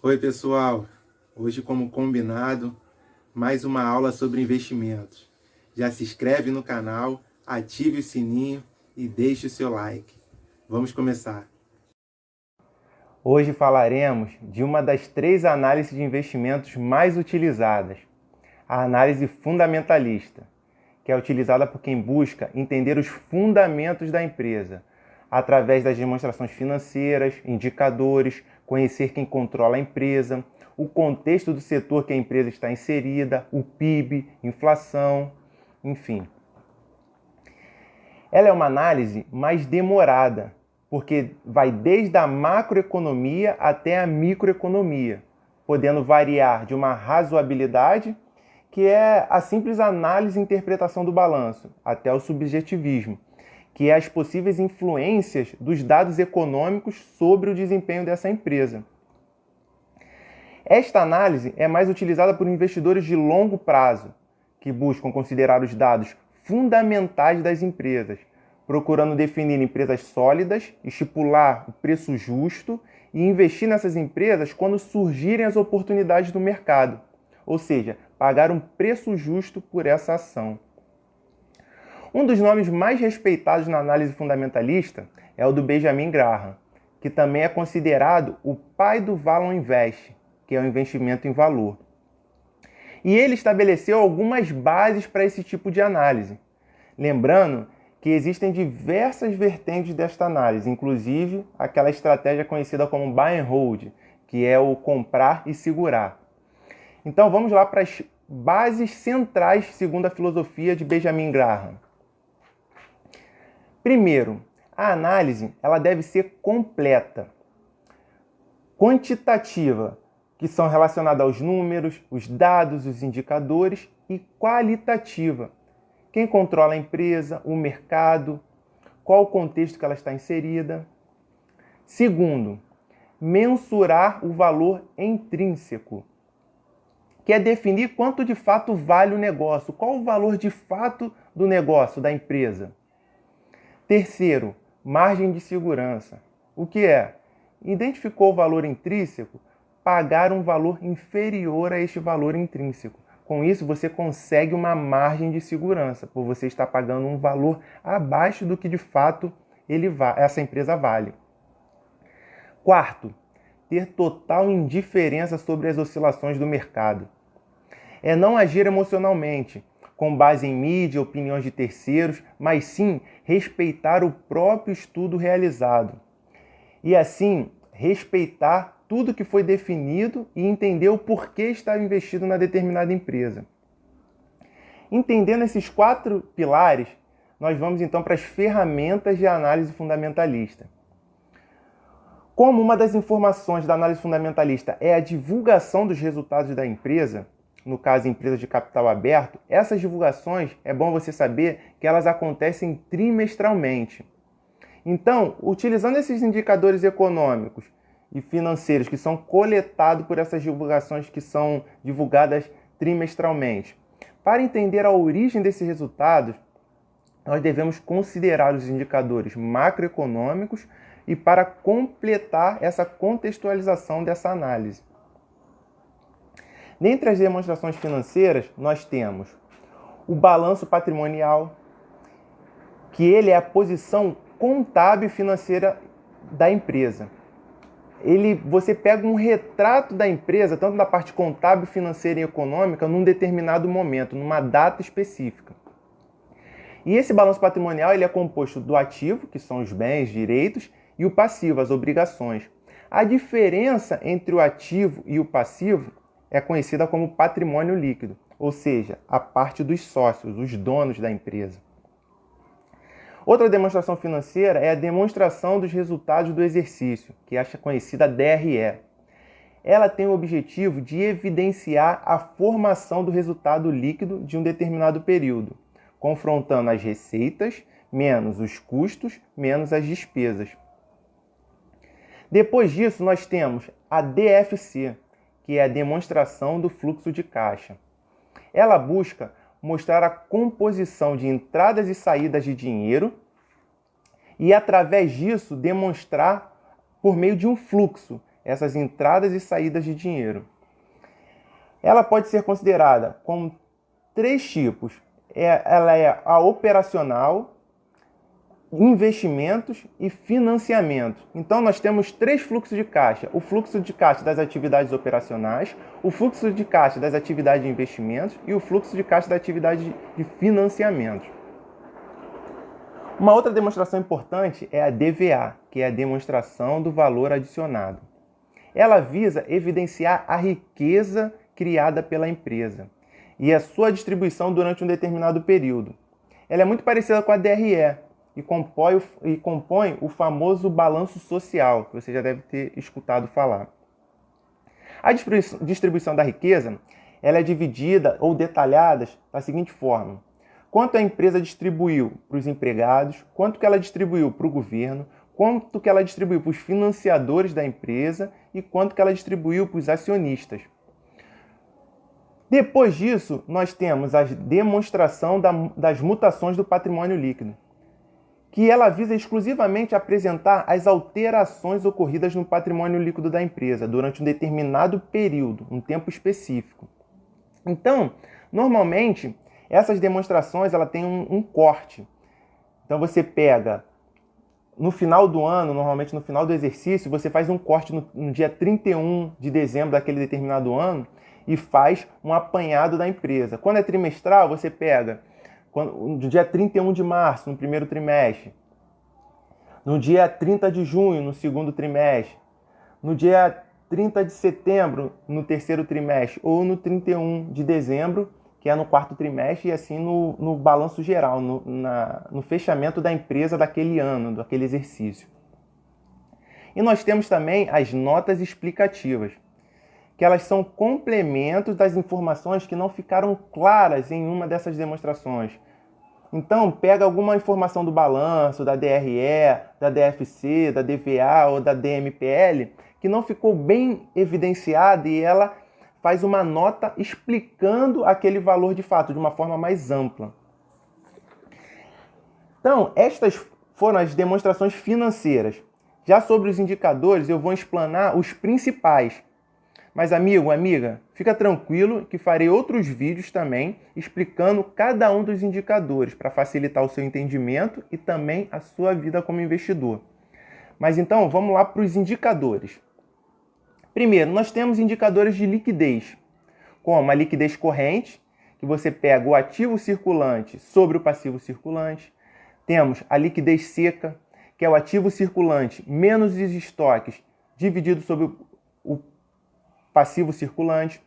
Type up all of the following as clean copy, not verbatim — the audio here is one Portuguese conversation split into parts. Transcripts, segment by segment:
Oi, pessoal. Hoje, como combinado, mais uma aula sobre investimentos. Já se inscreve no canal, ative o sininho e deixe o seu like. Vamos começar. Hoje falaremos de uma das 3 análises de investimentos mais utilizadas, a análise fundamentalista, que é utilizada por quem busca entender os fundamentos da empresa, através das demonstrações financeiras, indicadores, conhecer quem controla a empresa, o contexto do setor que a empresa está inserida, o PIB, inflação, enfim. Ela é uma análise mais demorada, porque vai desde a macroeconomia até a microeconomia, podendo variar de uma razoabilidade, que é a simples análise e interpretação do balanço, até o subjetivismo, que é as possíveis influências dos dados econômicos sobre o desempenho dessa empresa. Esta análise é mais utilizada por investidores de longo prazo, que buscam considerar os dados fundamentais das empresas, procurando definir empresas sólidas, estipular o preço justo e investir nessas empresas quando surgirem as oportunidades do mercado, ou seja, pagar um preço justo por essa ação. Um dos nomes mais respeitados na análise fundamentalista é o do Benjamin Graham, que também é considerado o pai do Value Invest, que é o investimento em valor. E ele estabeleceu algumas bases para esse tipo de análise. Lembrando que existem diversas vertentes desta análise, inclusive aquela estratégia conhecida como buy and hold, que é o comprar e segurar. Então vamos lá para as bases centrais segundo a filosofia de Benjamin Graham. Primeiro, a análise ela deve ser completa, quantitativa, que são relacionadas aos números, os dados, os indicadores, e qualitativa, quem controla a empresa, o mercado, qual o contexto que ela está inserida. Segundo, mensurar o valor intrínseco, que é definir quanto de fato vale o negócio, qual o valor de fato do negócio, da empresa. Terceiro, margem de segurança. O que é? Identificou o valor intrínseco, pagar um valor inferior a este valor intrínseco. Com isso, você consegue uma margem de segurança, por você estar pagando um valor abaixo do que de fato essa empresa vale. Quarto, ter total indiferença sobre as oscilações do mercado. É não agir emocionalmente, com base em mídia, opiniões de terceiros, mas sim respeitar o próprio estudo realizado. E assim, respeitar tudo que foi definido e entender o porquê estar investido na determinada empresa. Entendendo esses 4 pilares, nós vamos então para as ferramentas de análise fundamentalista. Como uma das informações da análise fundamentalista é a divulgação dos resultados da empresa, no caso, empresas de capital aberto, essas divulgações, é bom você saber que elas acontecem trimestralmente. Então, utilizando esses indicadores econômicos e financeiros que são coletados por essas divulgações que são divulgadas trimestralmente, para entender a origem desses resultados, nós devemos considerar os indicadores macroeconômicos e para completar essa contextualização dessa análise. Dentre as demonstrações financeiras, nós temos o balanço patrimonial, que ele é a posição contábil e financeira da empresa. Você pega um retrato da empresa, tanto da parte contábil, financeira e econômica, num determinado momento, numa data específica. E esse balanço patrimonial ele é composto do ativo, que são os bens, direitos, e o passivo, as obrigações. A diferença entre o ativo e o passivo é conhecida como patrimônio líquido, ou seja, a parte dos sócios, os donos da empresa. Outra demonstração financeira é a demonstração dos resultados do exercício, que é conhecida DRE. Ela tem o objetivo de evidenciar a formação do resultado líquido de um determinado período, confrontando as receitas menos os custos menos as despesas. Depois disso, nós temos a DFC, que é a demonstração do fluxo de caixa. Ela busca mostrar a composição de entradas e saídas de dinheiro e, através disso, demonstrar por meio de um fluxo essas entradas e saídas de dinheiro. Ela pode ser considerada como 3 tipos. Ela é a operacional, investimentos e financiamento. Então, nós temos 3 fluxos de caixa. O fluxo de caixa das atividades operacionais, o fluxo de caixa das atividades de investimentos e o fluxo de caixa da atividade de financiamento. Uma outra demonstração importante é a DVA, que é a demonstração do valor adicionado. Ela visa evidenciar a riqueza criada pela empresa e a sua distribuição durante um determinado período. Ela é muito parecida com a DRE, e compõe o famoso balanço social, que você já deve ter escutado falar. A distribuição da riqueza ela é dividida ou detalhada da seguinte forma: quanto a empresa distribuiu para os empregados, quanto que ela distribuiu para o governo, quanto que ela distribuiu para os financiadores da empresa e quanto que ela distribuiu para os acionistas. Depois disso, nós temos a demonstração das mutações do patrimônio líquido, que ela visa exclusivamente apresentar as alterações ocorridas no patrimônio líquido da empresa durante um determinado período, um tempo específico. Então, normalmente, essas demonstrações ela tem um corte. Então, você pega, no final do ano, normalmente no final do exercício, você faz um corte no dia 31 de dezembro daquele determinado ano e faz um apanhado da empresa. Quando é trimestral, você pega no dia 31 de março, no primeiro trimestre, no dia 30 de junho, no segundo trimestre, no dia 30 de setembro, no terceiro trimestre, ou no 31 de dezembro, que é no quarto trimestre, e assim no balanço geral, no fechamento da empresa daquele ano, daquele exercício. E nós temos também as notas explicativas, que elas são complementos das informações que não ficaram claras em uma dessas demonstrações. Então, pega alguma informação do balanço, da DRE, da DFC, da DVA ou da DMPL, que não ficou bem evidenciada e ela faz uma nota explicando aquele valor de fato, de uma forma mais ampla. Então, estas foram as demonstrações financeiras. Já sobre os indicadores, eu vou explanar os principais. Mas, amigo, amiga, fica tranquilo que farei outros vídeos também explicando cada um dos indicadores para facilitar o seu entendimento e também a sua vida como investidor. Mas então, vamos lá para os indicadores. Primeiro, nós temos indicadores de liquidez, como a liquidez corrente, que você pega o ativo circulante sobre o passivo circulante. Temos a liquidez seca, que é o ativo circulante menos os estoques dividido sobre o passivo circulante.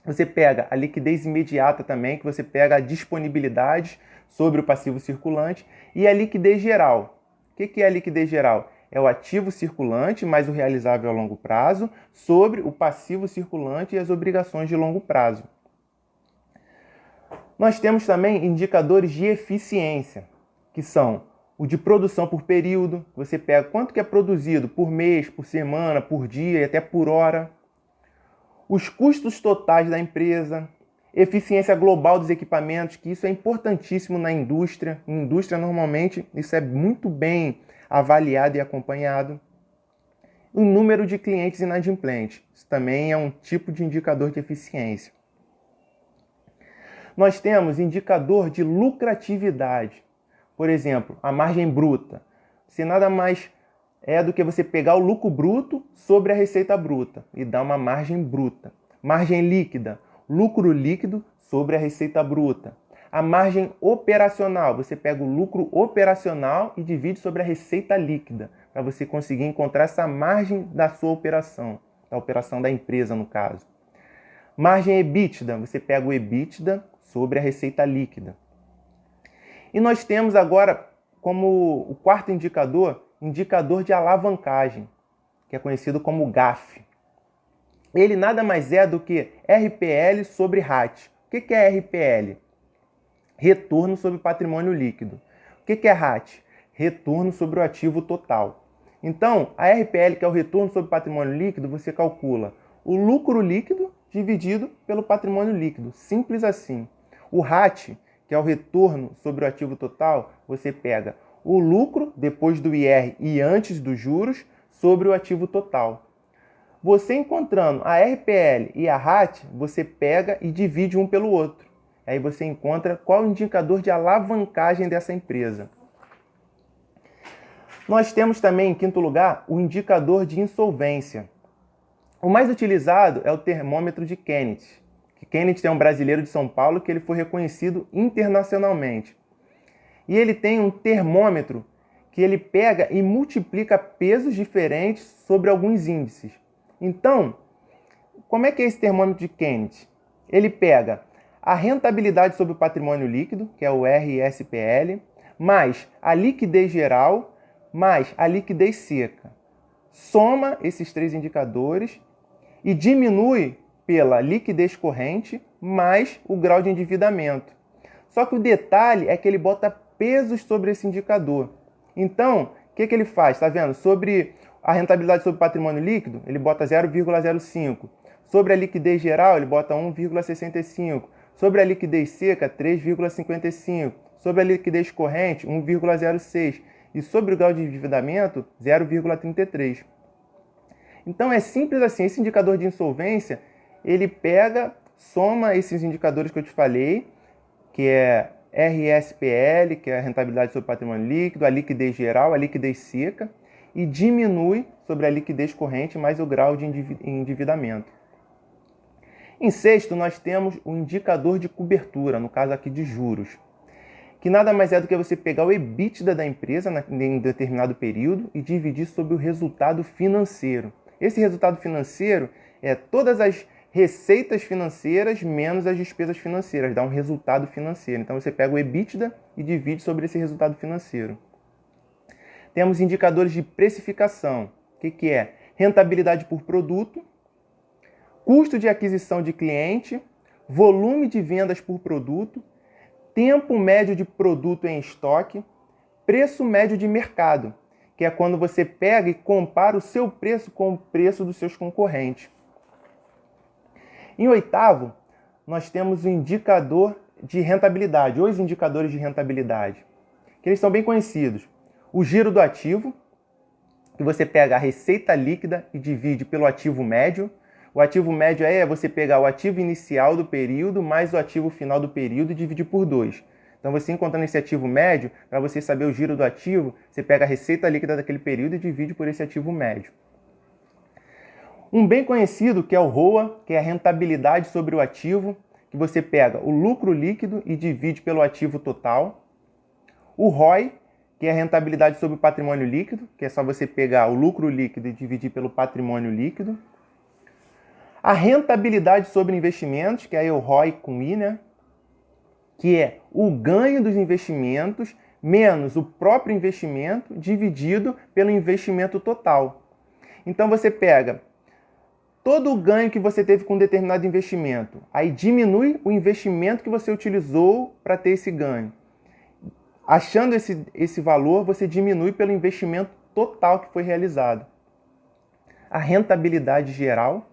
Você pega a liquidez imediata também, que você pega a disponibilidade sobre o passivo circulante, e a liquidez geral. O que é a liquidez geral? É o ativo circulante mais o realizável a longo prazo sobre o passivo circulante e as obrigações de longo prazo. Nós temos também indicadores de eficiência, que são o de produção por período. Você pega quanto que é produzido por mês, por semana, por dia e até por hora. Os custos totais da empresa, eficiência global dos equipamentos, que isso é importantíssimo na indústria. Em indústria, normalmente, isso é muito bem avaliado e acompanhado. O número de clientes inadimplentes, isso também é um tipo de indicador de eficiência. Nós temos indicador de lucratividade. Por exemplo, a margem bruta. Se nada mais é do que você pegar o lucro bruto sobre a receita bruta e dar uma margem bruta. Margem líquida, lucro líquido sobre a receita bruta. A margem operacional, você pega o lucro operacional e divide sobre a receita líquida, para você conseguir encontrar essa margem da sua operação, da operação da empresa no caso. Margem EBITDA, você pega o EBITDA sobre a receita líquida. E nós temos agora, como o quarto indicador, indicador de alavancagem, que é conhecido como GAF. Ele nada mais é do que RPL sobre RAT. O que é RPL? Retorno sobre patrimônio líquido. O que é RAT? Retorno sobre o ativo total. Então, a RPL, que é o retorno sobre patrimônio líquido, você calcula o lucro líquido dividido pelo patrimônio líquido. Simples assim. O RAT, que é o retorno sobre o ativo total, você pega o lucro depois do IR e antes dos juros sobre o ativo total. Você encontrando a RPL e a RAT, você pega e divide um pelo outro. Aí você encontra qual é o indicador de alavancagem dessa empresa. Nós temos também, em quinto lugar, o indicador de insolvência. O mais utilizado é o termômetro de Kenneth. Kenneth é um brasileiro de São Paulo que ele foi reconhecido internacionalmente. E ele tem um termômetro que ele pega e multiplica pesos diferentes sobre alguns índices. Então, como é que é esse termômetro de Kenneth? Ele pega a rentabilidade sobre o patrimônio líquido, que é o RSPL, mais a liquidez geral, mais a liquidez seca. Soma esses três indicadores e diminui pela liquidez corrente mais o grau de endividamento. Só que o detalhe é que ele bota pesos sobre esse indicador. Então, o que ele faz? Está vendo? Sobre a rentabilidade sobre o patrimônio líquido, ele bota 0,05. Sobre a liquidez geral, ele bota 1,65. Sobre a liquidez seca, 3,55. Sobre a liquidez corrente, 1,06. E sobre o grau de endividamento, 0,33. Então é simples assim, esse indicador de insolvência, ele pega, soma esses indicadores que eu te falei, que é RSPL, que é a rentabilidade sobre o patrimônio líquido, a liquidez geral, a liquidez seca, e diminui sobre a liquidez corrente mais o grau de endividamento. Em sexto, nós temos o indicador de cobertura, no caso aqui de juros, que nada mais é do que você pegar o EBITDA da empresa em determinado período e dividir sobre o resultado financeiro. Esse resultado financeiro é todas as receitas financeiras menos as despesas financeiras, dá um resultado financeiro. Então você pega o EBITDA e divide sobre esse resultado financeiro. Temos indicadores de precificação. O que é? Rentabilidade por produto, custo de aquisição de cliente, volume de vendas por produto, tempo médio de produto em estoque, preço médio de mercado, que é quando você pega e compara o seu preço com o preço dos seus concorrentes. Em oitavo, nós temos o indicador de rentabilidade, os indicadores de rentabilidade, que eles são bem conhecidos. O giro do ativo, que você pega a receita líquida e divide pelo ativo médio. O ativo médio é você pegar o ativo inicial do período mais o ativo final do período e dividir por 2. Então, você encontrando esse ativo médio, para você saber o giro do ativo, você pega a receita líquida daquele período e divide por esse ativo médio. Um bem conhecido que é o ROA, que é a rentabilidade sobre o ativo, que você pega o lucro líquido e divide pelo ativo total. O ROI, que é a rentabilidade sobre o patrimônio líquido, que é só você pegar o lucro líquido e dividir pelo patrimônio líquido. A rentabilidade sobre investimentos, que é o ROI com I, né? Que é o ganho dos investimentos menos o próprio investimento dividido pelo investimento total. Então você pega todo o ganho que você teve com um determinado investimento, aí diminui o investimento que você utilizou para ter esse ganho. Achando esse valor, você diminui pelo investimento total que foi realizado. A rentabilidade geral,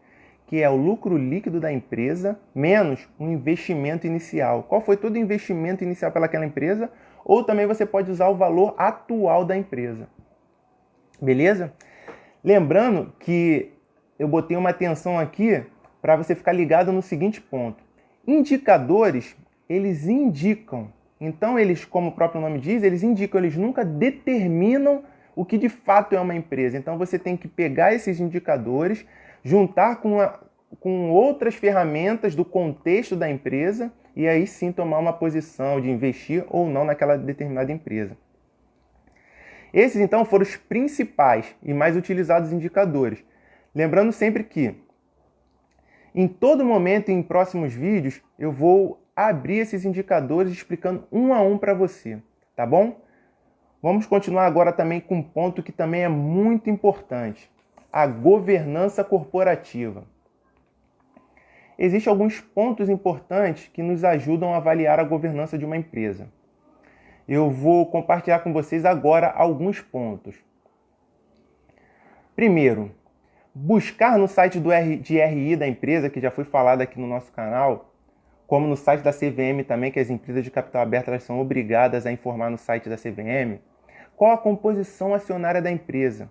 que é o lucro líquido da empresa, menos um investimento inicial. Qual foi todo o investimento inicial pelaquela empresa? Ou também você pode usar o valor atual da empresa. Beleza? Lembrando que eu botei uma atenção aqui para você ficar ligado no seguinte ponto. Indicadores, eles indicam. Então, eles, como o próprio nome diz, eles indicam, eles nunca determinam o que de fato é uma empresa. Então, você tem que pegar esses indicadores, juntar com outras ferramentas do contexto da empresa e aí sim tomar uma posição de investir ou não naquela determinada empresa. Esses, então, foram os principais e mais utilizados indicadores. Lembrando sempre que, em todo momento e em próximos vídeos, eu vou abrir esses indicadores explicando um a um para você, tá bom? Vamos continuar agora também com um ponto que também é muito importante, a governança corporativa. Existem alguns pontos importantes que nos ajudam a avaliar a governança de uma empresa. Eu vou compartilhar com vocês agora alguns pontos. Primeiro, buscar no site de RI da empresa, que já foi falado aqui no nosso canal, como no site da CVM também, que as empresas de capital aberto elas são obrigadas a informar no site da CVM, qual a composição acionária da empresa,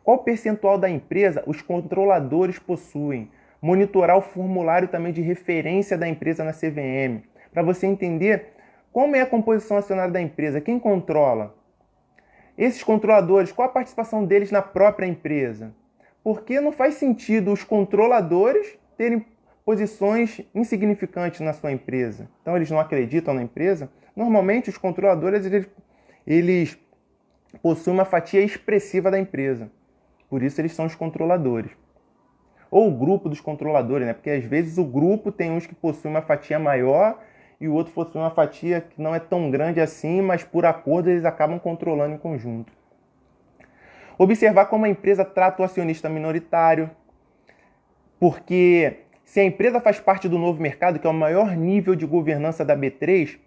Qual percentual da empresa os controladores possuem? Monitorar o formulário também de referência da empresa na CVM, para você entender como é a composição acionária da empresa, quem controla. Esses controladores, qual a participação deles na própria empresa? Porque não faz sentido os controladores terem posições insignificantes na sua empresa. Então eles não acreditam na empresa. Normalmente os controladores eles possuem uma fatia expressiva da empresa. Por isso eles são os controladores. Ou o grupo dos controladores, né? Porque às vezes o grupo tem uns que possuem uma fatia maior e o outro possui uma fatia que não é tão grande assim, mas por acordo eles acabam controlando em conjunto. Observar como a empresa trata o acionista minoritário, porque se a empresa faz parte do novo mercado, que é o maior nível de governança da B3,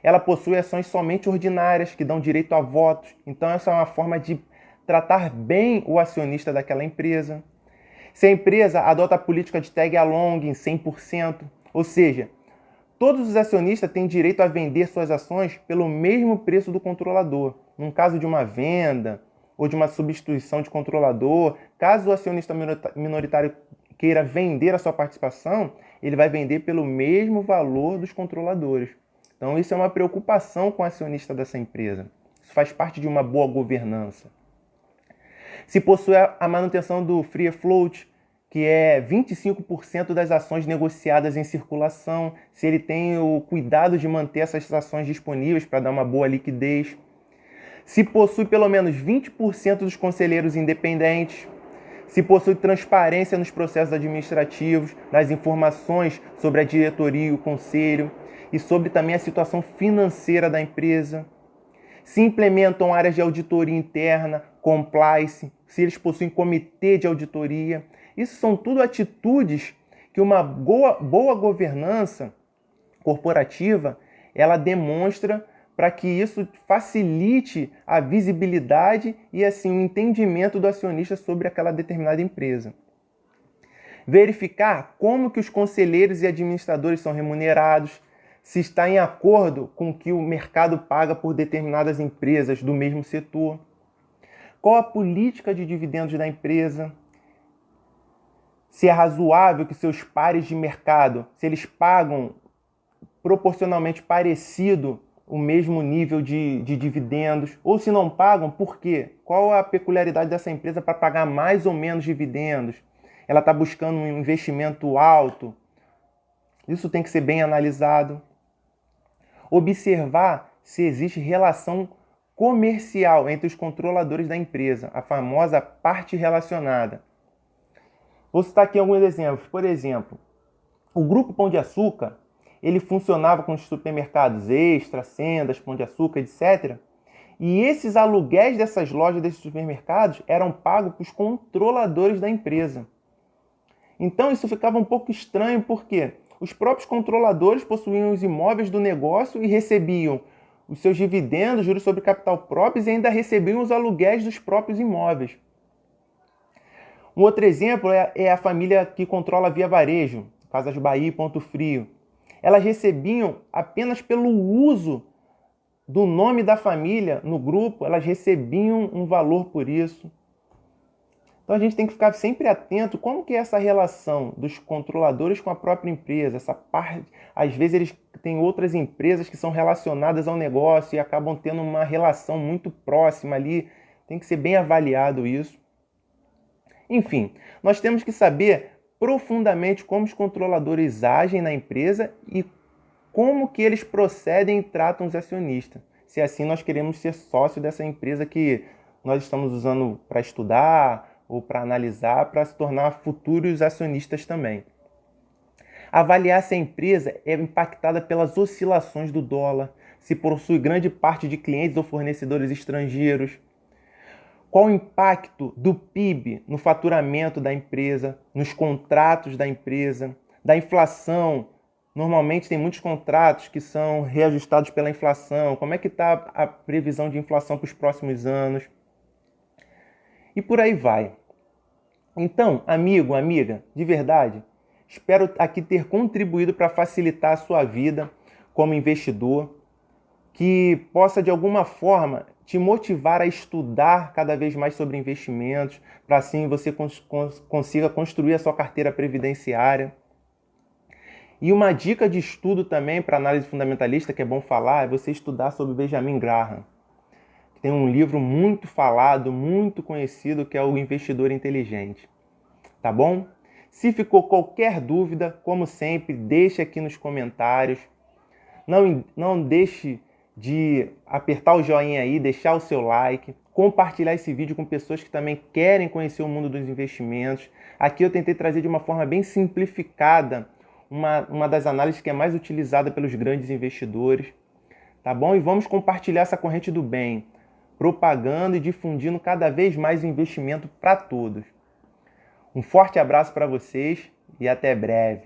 ela possui ações somente ordinárias, que dão direito a votos. Então essa é uma forma de tratar bem o acionista daquela empresa. Se a empresa adota a política de tag along em 100%, ou seja, todos os acionistas têm direito a vender suas ações pelo mesmo preço do controlador. Num caso de uma venda ou de uma substituição de controlador, caso o acionista minoritário queira vender a sua participação, ele vai vender pelo mesmo valor dos controladores. Então isso é uma preocupação com o acionista dessa empresa. Isso faz parte de uma boa governança. Se possui a manutenção do free float, que é 25% das ações negociadas em circulação, se ele tem o cuidado de manter essas ações disponíveis para dar uma boa liquidez. Se possui pelo menos 20% dos conselheiros independentes. Se possui transparência nos processos administrativos, nas informações sobre a diretoria e o conselho, e sobre também a situação financeira da empresa. Se implementam áreas de auditoria interna, compliance, se eles possuem comitê de auditoria. Isso são tudo atitudes que uma boa governança corporativa ela demonstra para que isso facilite a visibilidade e assim o entendimento do acionista sobre aquela determinada empresa. Verificar como que os conselheiros e administradores são remunerados, se está em acordo com o que o mercado paga por determinadas empresas do mesmo setor. Qual a política de dividendos da empresa? Se é razoável que seus pares de mercado, se eles pagam proporcionalmente parecido o mesmo nível de dividendos, ou se não pagam, por quê? Qual a peculiaridade dessa empresa para pagar mais ou menos dividendos? Ela está buscando um investimento alto? Isso tem que ser bem analisado. Observar se existe relação comercial entre os controladores da empresa, a famosa parte relacionada. Vou citar aqui alguns exemplos. Por exemplo, o Grupo Pão de Açúcar, ele funcionava com os supermercados Extra, Sendas, Pão de Açúcar, etc. E esses aluguéis dessas lojas, desses supermercados, eram pagos para os controladores da empresa. Então isso ficava um pouco estranho, porque os próprios controladores possuíam os imóveis do negócio e recebiam os seus dividendos, juros sobre capital próprios, e ainda recebiam os aluguéis dos próprios imóveis. Um outro exemplo é a família que controla a Via Varejo, Casas Bahia e Ponto Frio. Elas recebiam apenas pelo uso do nome da família no grupo, elas recebiam um valor por isso. Então a gente tem que ficar sempre atento como que é essa relação dos controladores com a própria empresa. Essa parte, às vezes eles têm outras empresas que são relacionadas ao negócio e acabam tendo uma relação muito próxima ali. Tem que ser bem avaliado isso. Enfim, nós temos que saber profundamente como os controladores agem na empresa e como que eles procedem e tratam os acionistas. Se assim nós queremos ser sócio dessa empresa que nós estamos usando para estudar ou para analisar, para se tornar futuros acionistas também. Avaliar se a empresa é impactada pelas oscilações do dólar, se possui grande parte de clientes ou fornecedores estrangeiros. Qual o impacto do PIB no faturamento da empresa, nos contratos da empresa, da inflação? Normalmente tem muitos contratos que são reajustados pela inflação. Como é que está a previsão de inflação para os próximos anos? E por aí vai. Então, amigo, amiga, de verdade, espero aqui ter contribuído para facilitar a sua vida como investidor, que possa de alguma forma te motivar a estudar cada vez mais sobre investimentos, para assim você consiga construir a sua carteira previdenciária. E uma dica de estudo também para análise fundamentalista, que é bom falar, é você estudar sobre Benjamin Graham. Tem um livro muito falado, muito conhecido, que é o Investidor Inteligente. Tá bom? Se ficou qualquer dúvida, como sempre, deixe aqui nos comentários. Não deixe de apertar o joinha aí, deixar o seu like, compartilhar esse vídeo com pessoas que também querem conhecer o mundo dos investimentos. Aqui eu tentei trazer de uma forma bem simplificada uma das análises que é mais utilizada pelos grandes investidores. Tá bom? E vamos compartilhar essa corrente do bem, propagando e difundindo cada vez mais o investimento para todos. Um forte abraço para vocês e até breve.